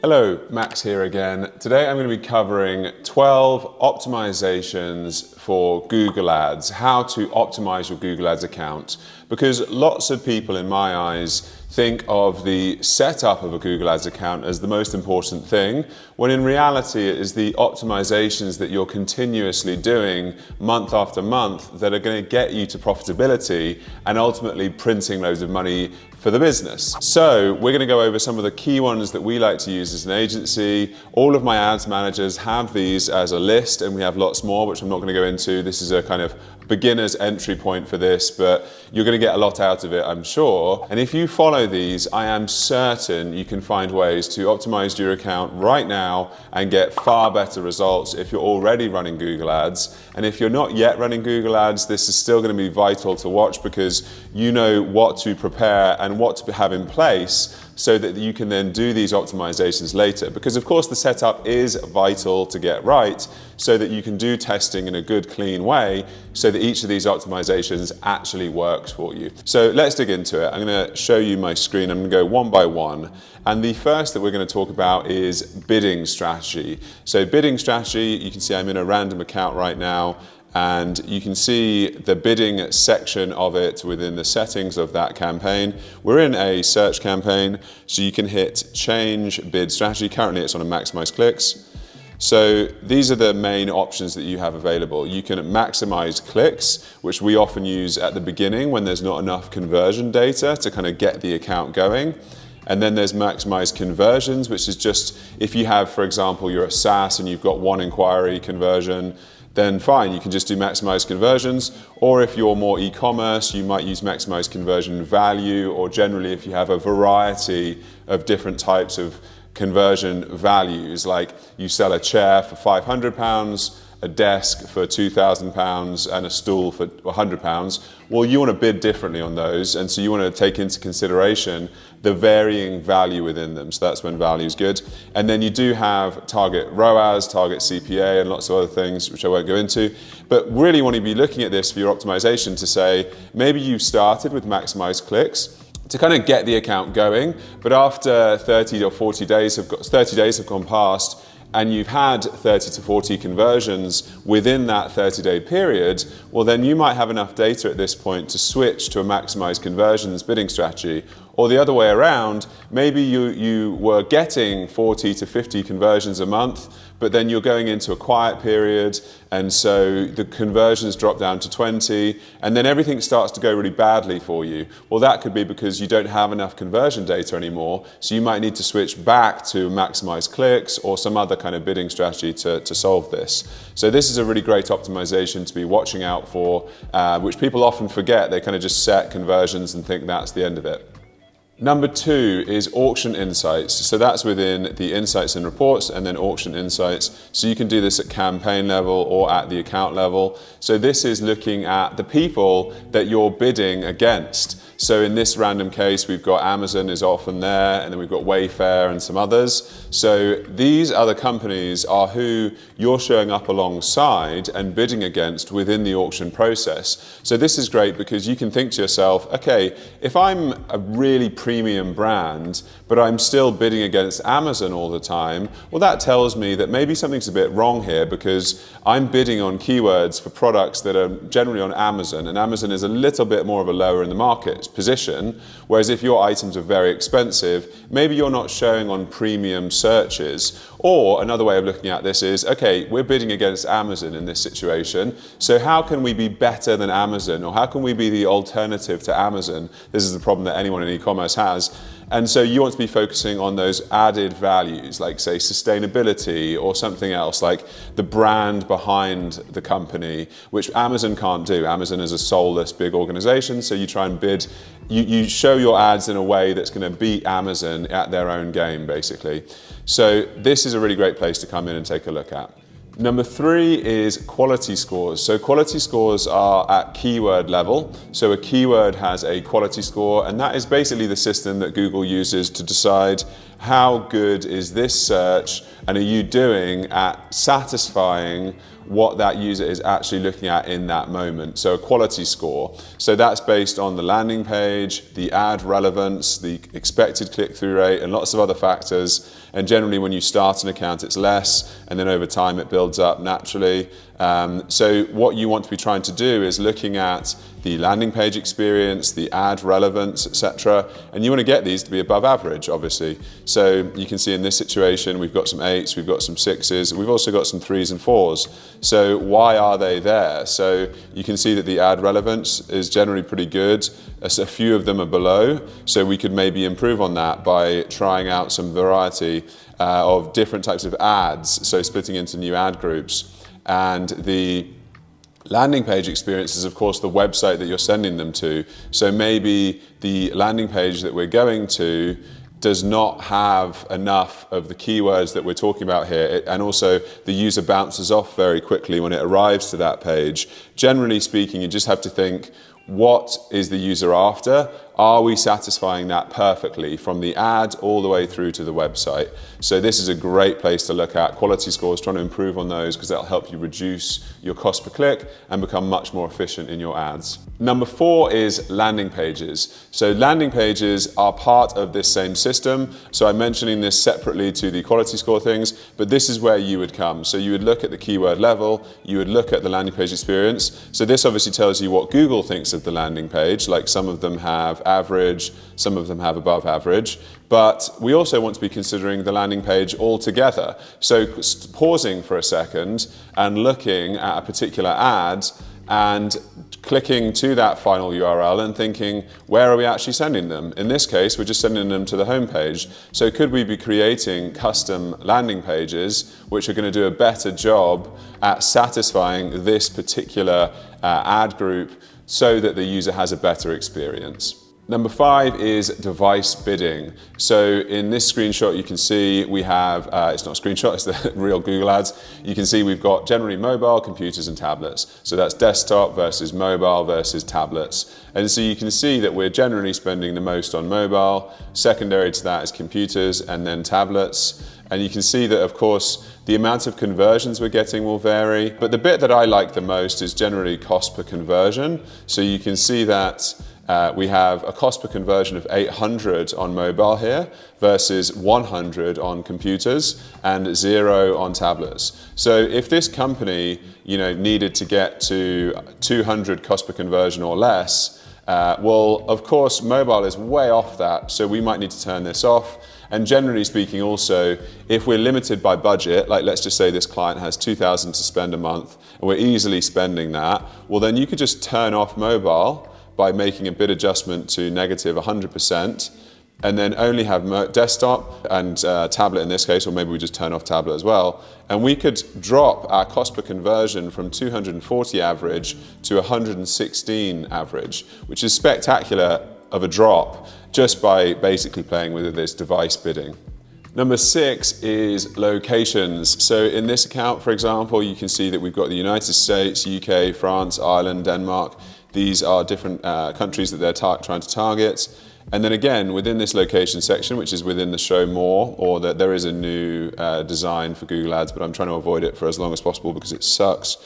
Hello, Max here again. Today I'm going to be covering 12 optimizations for Google Ads, how to optimize your Google Ads account. Because lots of people in my eyes think of the setup of a Google Ads account as the most important thing, when in reality it is the optimizations that you're continuously doing month after month that are going to get you to profitability and ultimately printing loads of money for the business. So we're going to go over some of the key ones that we like to use as an agency. All of my ads managers have these as a list, and we have lots more, which I'm not going to go into. This is a kind of beginner's entry point for this, but you're going to get a lot out of it, I'm sure. And if you follow these, I am certain you can find ways to optimize your account right now and get far better results if you're already running Google Ads. And if you're not yet running Google Ads, this is still going to be vital to watch, because you know what to prepare and what to have in place so that you can then do these optimizations later. Because of course the setup is vital to get right so that you can do testing in a good, clean way so that each of these optimizations actually works for you. So let's dig into it. I'm going to show you my screen. I'm going to go one by one. And the first that we're going to talk about is bidding strategy. So bidding strategy, you can see I'm in a random account right now, and you can see the bidding section of it within the settings of that campaign. We're in a search campaign, so you can hit change bid strategy. Currently it's on a maximize clicks. So these are the main options that you have available. You can maximize clicks, which we often use at the beginning when there's not enough conversion data to kind of get the account going. And then there's maximize conversions, which is just if you have, for example, you're a SaaS and you've got one inquiry conversion, then fine, you can just do maximize conversions. Or if you're more e-commerce, you might use maximize conversion value, or generally if you have a variety of different types of conversion values, like you sell a chair for £500, a desk for £2,000 and a stool for £100, well, you want to bid differently on those, and so you want to take into consideration the varying value within them. So that's when value is good. And then you do have target ROAS, target CPA, and lots of other things which I won't go into. But really you want to be looking at this for your optimization to say, maybe you started with maximize clicks to kind of get the account going, but after 30 or 40 days 30 days have gone past, and you've had 30 to 40 conversions within that 30-day period, well then you might have enough data at this point to switch to a maximize conversions bidding strategy. Or the other way around, maybe you were getting 40 to 50 conversions a month, but then you're going into a quiet period, and so the conversions drop down to 20, and then everything starts to go really badly for you. Well, that could be because you don't have enough conversion data anymore, so you might need to switch back to maximize clicks or some other kind of bidding strategy to solve this. So this is a really great optimization to be watching out for, which people often forget. They kind of just set conversions and think that's the end of it. Number 2 is auction insights. So that's within the insights and reports, and then auction insights. So you can do this at campaign level or at the account level. So this is looking at the people that you're bidding against. So in this random case, we've got Amazon is often there, and then we've got Wayfair and some others. So these other companies are who you're showing up alongside and bidding against within the auction process. So this is great because you can think to yourself, okay, if I'm a really premium brand, but I'm still bidding against Amazon all the time, well, that tells me that maybe something's a bit wrong here, because I'm bidding on keywords for products that are generally on Amazon, and Amazon is a little bit more of a lower in the market position, whereas if your items are very expensive, maybe you're not showing on premium searches. Or another way of looking at this is, okay, we're bidding against Amazon in this situation, so how can we be better than Amazon, or how can we be the alternative to Amazon? This is the problem that anyone in e-commerce has. And so you want to be focusing on those added values, like say sustainability or something else, like the brand behind the company, which Amazon can't do. Amazon is a soulless big organization, so you try and bid, you show your ads in a way that's going to beat Amazon at their own game, basically. So this is a really great place to come in and take a look at. Number 3 is quality scores. So quality scores are at keyword level. So a keyword has a quality score, and that is basically the system that Google uses to decide how good is this search, and are you doing at satisfying what that user is actually looking at in that moment. So a quality score. So that's based on the landing page, the ad relevance, the expected click-through rate, and lots of other factors. And generally when you start an account, it's less, and then over time it builds up naturally. So what you want to be trying to do is looking at the landing page experience, the ad relevance, etc. And you want to get these to be above average, obviously. So you can see in this situation, we've got some 8s, we've got some 6s, we've also got some 3s and 4s. So why are they there? So you can see that the ad relevance is generally pretty good. A few of them are below, so we could maybe improve on that by trying out some variety of different types of ads, so splitting into new ad groups. And the landing page experience is, of course, the website that you're sending them to. So maybe the landing page that we're going to does not have enough of the keywords that we're talking about here, and also the user bounces off very quickly when it arrives to that page. Generally speaking, you just have to think, what is the user after? Are we satisfying that perfectly from the ad all the way through to the website? So this is a great place to look at quality scores, trying to improve on those, because that'll help you reduce your cost per click and become much more efficient in your ads. Number 4 is landing pages. So landing pages are part of this same system. So I'm mentioning this separately to the quality score things, but this is where you would come. So you would look at the keyword level, you would look at the landing page experience. So this obviously tells you what Google thinks of the landing page, like some of them have average, some of them have above average, but we also want to be considering the landing page altogether. So pausing for a second and looking at a particular ad and clicking to that final URL and thinking, where are we actually sending them? In this case, we're just sending them to the home page. So could we be creating custom landing pages which are going to do a better job at satisfying this particular ad group so that the user has a better experience? Number 5 is device bidding. So in this screenshot, you can see we have, it's not a screenshot, it's the real Google ads. You can see we've got generally mobile, computers and tablets. So that's desktop versus mobile versus tablets. And so you can see that we're generally spending the most on mobile. Secondary to that is computers and then tablets. And you can see that, of course, the amount of conversions we're getting will vary. But the bit that I like the most is generally cost per conversion. So you can see that we have a cost per conversion of 800 on mobile here versus 100 on computers and 0 on tablets. So if this company, needed to get to 200 cost per conversion or less, well, of course, mobile is way off that, so we might need to turn this off. And generally speaking also, if we're limited by budget, like let's just say this client has 2,000 to spend a month and we're easily spending that, well then you could just turn off mobile by making a bid adjustment to negative 100%, and then only have desktop and tablet in this case, or maybe we just turn off tablet as well, and we could drop our cost per conversion from 240 average to 116 average, which is spectacular of a drop just by basically playing with this device bidding. Number 6 is locations. So in this account, for example, you can see that we've got the United States, UK, France, Ireland, Denmark. These are different countries that they're trying to target. And then again, within this location section, which is within the show more, or that there is a new design for Google Ads, but I'm trying to avoid it for as long as possible because it sucks.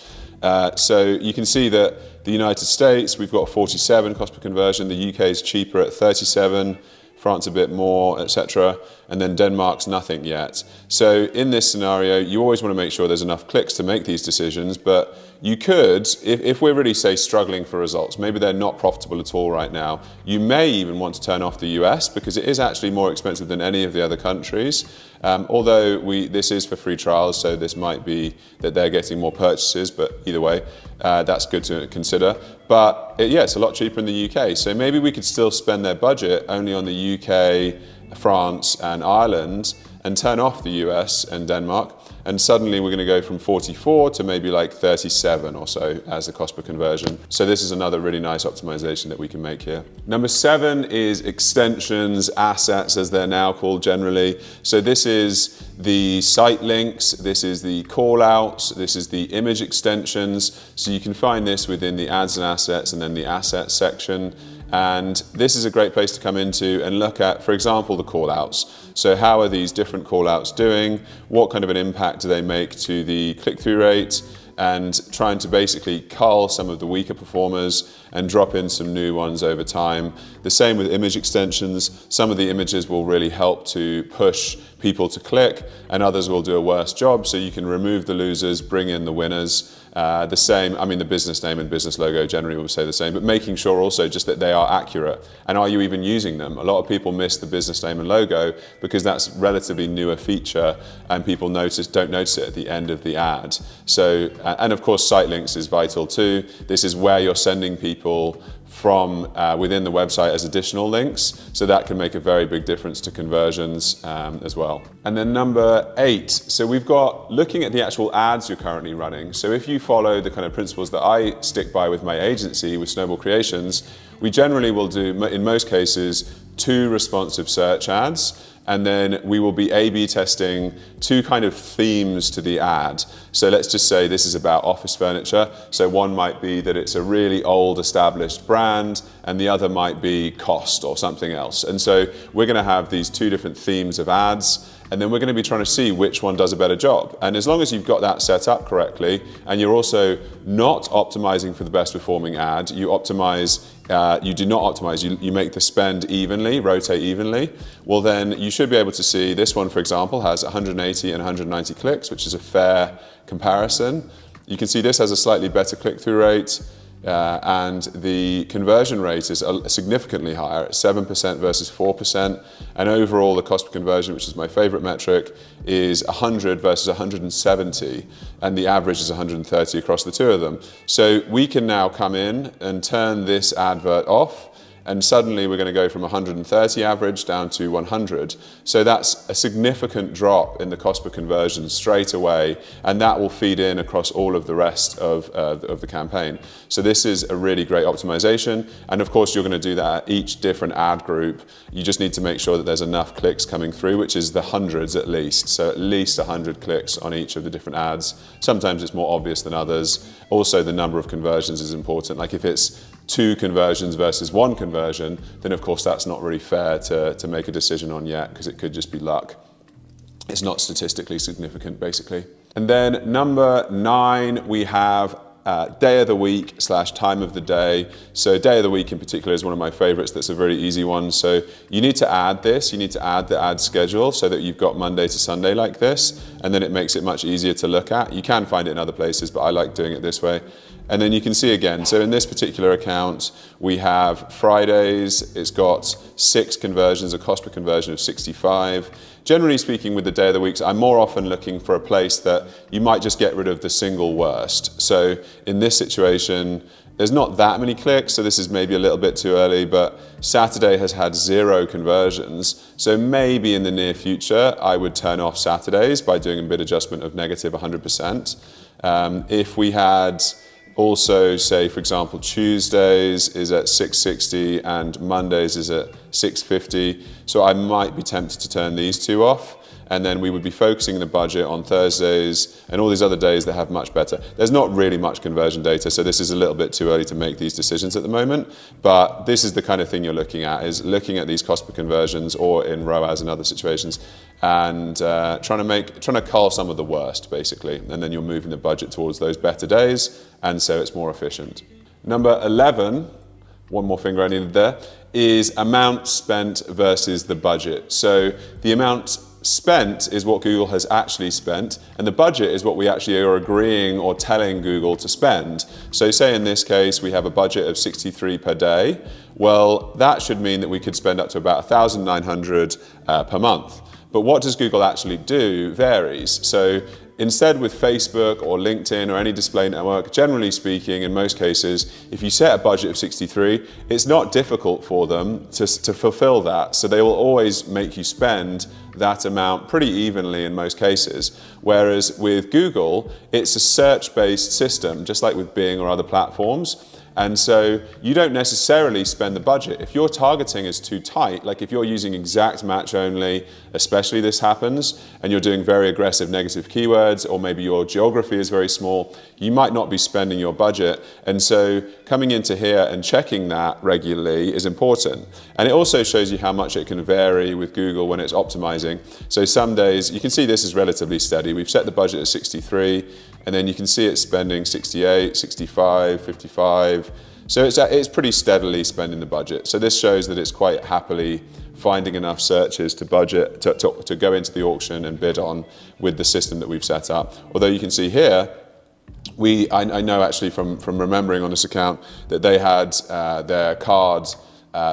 So you can see that the United States, we've got 47 cost per conversion. The UK is cheaper at 37. France a bit more, etc. And then Denmark's nothing yet. So in this scenario, you always want to make sure there's enough clicks to make these decisions, but you could, if we're really, say, struggling for results, maybe they're not profitable at all right now, you may even want to turn off the US because it is actually more expensive than any of the other countries. Although this is for free trials, so this might be that they're getting more purchases, but either way, that's good to consider. But it's a lot cheaper in the UK, so maybe we could still spend their budget only on the UK, France and Ireland and turn off the US and Denmark, and suddenly we're going to go from 44 to maybe like 37 or so as the cost per conversion. So this is another really nice optimization that we can make here. Number 7 is extensions, assets as they're now called generally. So this is the site links, this is the call outs, this is the image extensions. So you can find this within the ads and assets and then the assets section. And this is a great place to come into and look at, for example, the call outs. So how are these different call outs doing? What kind of an impact do they make to the click-through rate? and trying to basically cull some of the weaker performers and drop in some new ones over time. The same with image extensions. Some of the images will really help to push people to click, and others will do a worse job, so you can remove the losers, bring in the winners. The same, I mean, the business name and business logo generally will say the same, but making sure also just that they are accurate. And are you even using them? A lot of people miss the business name and logo because that's a relatively newer feature and people don't notice it at the end of the ad. So, and of course, site links is vital too. This is where you're sending people from within the website as additional links, so that can make a very big difference to conversions as well. And then number 8, so we've got looking at the actual ads you're currently running. So if you follow the kind of principles that I stick by with my agency, with Snowball Creations, we generally will do, in most cases, 2 responsive search ads, and then we will be A/B testing 2 kind of themes to the ad. So let's just say this is about office furniture. So one might be that it's a really old established brand, and the other might be cost or something else. And so we're going to have these 2 different themes of ads, and then we're going to be trying to see which one does a better job. And as long as you've got that set up correctly, and you're also not optimizing for the best performing ad, you optimize, you do not optimize, you make the spend evenly, rotate evenly, well then you should be able to see this one, for example, has 180 and 190 clicks, which is a fair comparison. You can see this has a slightly better click-through rate, and the conversion rate is significantly higher, at 7% versus 4%, and overall the cost per conversion, which is my favorite metric, is 100 versus 170, and the average is 130 across the 2 of them. So we can now come in and turn this advert off, and suddenly we're going to go from 130 average down to 100. So that's a significant drop in the cost per conversion straight away, and that will feed in across all of the rest of the campaign. So this is a really great optimization, and of course you're going to do that at each different ad group. You just need to make sure that there's enough clicks coming through, which is the hundreds at least. So at least 100 clicks on each of the different ads. Sometimes it's more obvious than others. Also, the number of conversions is important. Like if it's 2 conversions versus 1 conversion, then of course that's not really fair to make a decision on yet, because it could just be luck. It's not statistically significant, basically. And then number 9, we have day of the week / time of the day. So day of the week in particular is one of my favorites. That's a very easy one. So you need to add this. You need to add the ad schedule so that you've got Monday to Sunday like this, and then it makes it much easier to look at. You can find it in other places, but I like doing it this way. And then you can see again, so in this particular account, we have Fridays, it's got 6 conversions, a cost per conversion of 65. Generally speaking, with the day of the weeks, I'm more often looking for a place that you might just get rid of the single worst. So in this situation, there's not that many clicks, so this is maybe a little bit too early, but Saturday has had 0 conversions. So maybe in the near future, I would turn off Saturdays by doing a bid adjustment of negative 100%. If we had also, say, for example, Tuesdays is at 660 and Mondays is at 650. So I might be tempted to turn these 2 off. And then we would be focusing the budget on Thursdays and all these other days that have much better. There's not really much conversion data, so this is a little bit too early to make these decisions at the moment. But this is the kind of thing you're looking at, is looking at these cost per conversions or in ROAS and other situations, and trying to cull some of the worst, basically. And then you're moving the budget towards those better days, and so it's more efficient. Number 11, one more finger I needed there, is amount spent versus the budget. So the amount spent is what Google has actually spent, and the budget is what we actually are agreeing or telling Google to spend. So say in this case we have a budget of 63 per day. Well, that should mean that we could spend up to about 1,900 per month. But what does Google actually do varies. So instead, with Facebook or LinkedIn or any display network, generally speaking, in most cases, if you set a budget of 63, it's not difficult for them to fulfill that. So they will always make you spend that amount pretty evenly in most cases. Whereas with Google, it's a search-based system, just like with Bing or other platforms. And so you don't necessarily spend the budget. If your targeting is too tight, like if you're using exact match only, especially this happens, and you're doing very aggressive negative keywords, or maybe your geography is very small, you might not be spending your budget. And so coming into here and checking that regularly is important. And it also shows you how much it can vary with Google when it's optimizing. So some days, you can see this is relatively steady. We've set the budget at 63. and then you can see it's spending 68, 65, 55. So it's pretty steadily spending the budget. So this shows that it's quite happily finding enough searches to budget, to go into the auction and bid on with the system that we've set up. Although you can see here, I know actually from remembering on this account that they had their card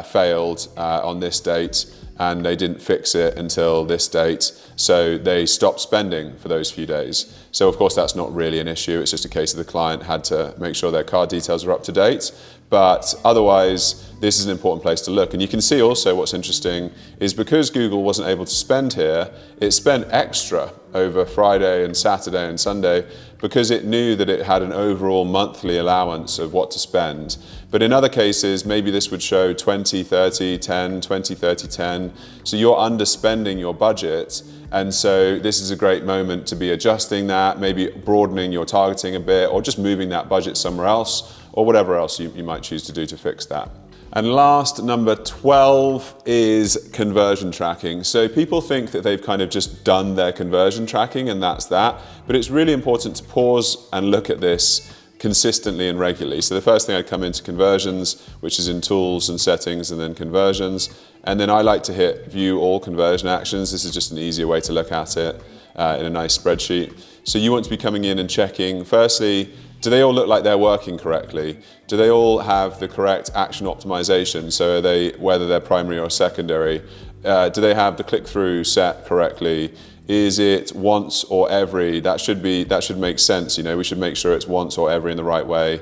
failed on this date, and they didn't fix it until this date, so they stopped spending for those few days. So of course that's not really an issue, it's just a case of the client had to make sure their card details are up to date. But otherwise, this is an important place to look. And you can see also what's interesting is because Google wasn't able to spend here, it spent extra over Friday and Saturday and Sunday because it knew that it had an overall monthly allowance of what to spend. But in other cases, maybe this would show 20, 30, 10, 20, 30, 10. So you're underspending your budget. And so this is a great moment to be adjusting that, maybe broadening your targeting a bit, or just moving that budget somewhere else, or whatever else you might choose to do to fix that. And last, number 12 is conversion tracking. So people think that they've kind of just done their conversion tracking and that's that, but it's really important to pause and look at this consistently and regularly. So the first thing I'd come into conversions, which is in tools and settings and then conversions. And then I like to hit view all conversion actions. This is just an easier way to look at it in a nice spreadsheet. So you want to be coming in and checking, firstly, do they all look like they're working correctly? Do they all have the correct action optimization? So are they, whether they're primary or secondary, do they have the click-through set correctly? Is it once or every? That should make sense. You know, we should make sure it's once or every in the right way.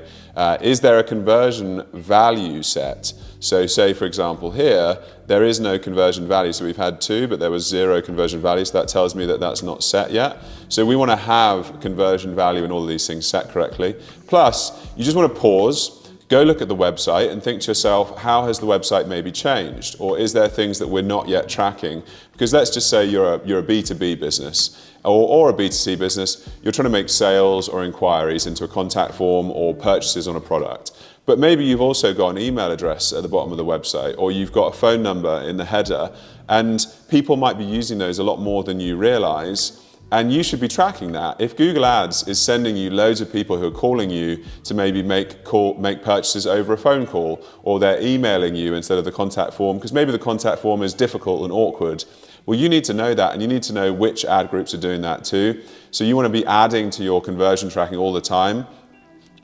Is there a conversion value set? So say, for example, here, there is no conversion value. So we've had 2, but there was 0 conversion value. So that tells me that that's not set yet. So we want to have conversion value and all of these things set correctly. Plus, you just want to pause, go look at the website and think to yourself, how has the website maybe changed? Or is there things that we're not yet tracking? Because let's just say you're a B2B business or a B2C business, you're trying to make sales or inquiries into a contact form or purchases on a product. But maybe you've also got an email address at the bottom of the website, or you've got a phone number in the header, and people might be using those a lot more than you realize. And you should be tracking that. If Google Ads is sending you loads of people who are calling you to maybe make purchases over a phone call, or they're emailing you instead of the contact form, because maybe the contact form is difficult and awkward, well, you need to know that, and you need to know which ad groups are doing that too. So you want to be adding to your conversion tracking all the time,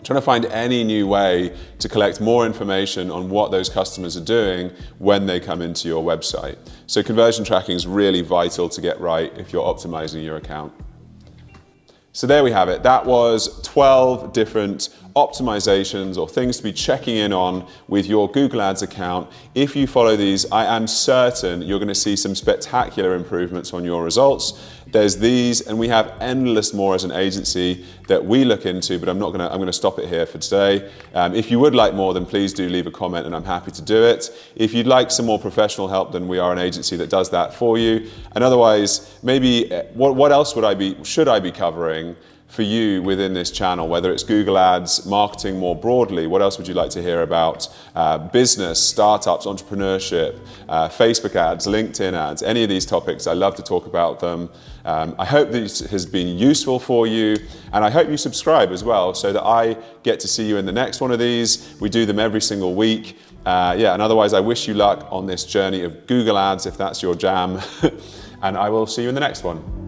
trying to find any new way to collect more information on what those customers are doing when they come into your website. So conversion tracking is really vital to get right if you're optimizing your account. So there we have it. That was 12 different optimizations or things to be checking in on with your Google Ads account. If you follow these, I am certain you're going to see some spectacular improvements on your results. There's these, and we have endless more as an agency that we look into, but I'm going to stop it here for today. If you would like more, then please do leave a comment and I'm happy to do it. If you'd like some more professional help, then we are an agency that does that for you. And otherwise, maybe what else should I be covering for you within this channel, whether it's Google Ads, marketing more broadly? What else would you like to hear about? Business, startups, entrepreneurship, Facebook ads, LinkedIn ads, any of these topics, I love to talk about them. I hope this has been useful for you, and I hope you subscribe as well so that I get to see you in the next one of these. We do them every single week. And otherwise I wish you luck on this journey of Google Ads if that's your jam, and I will see you in the next one.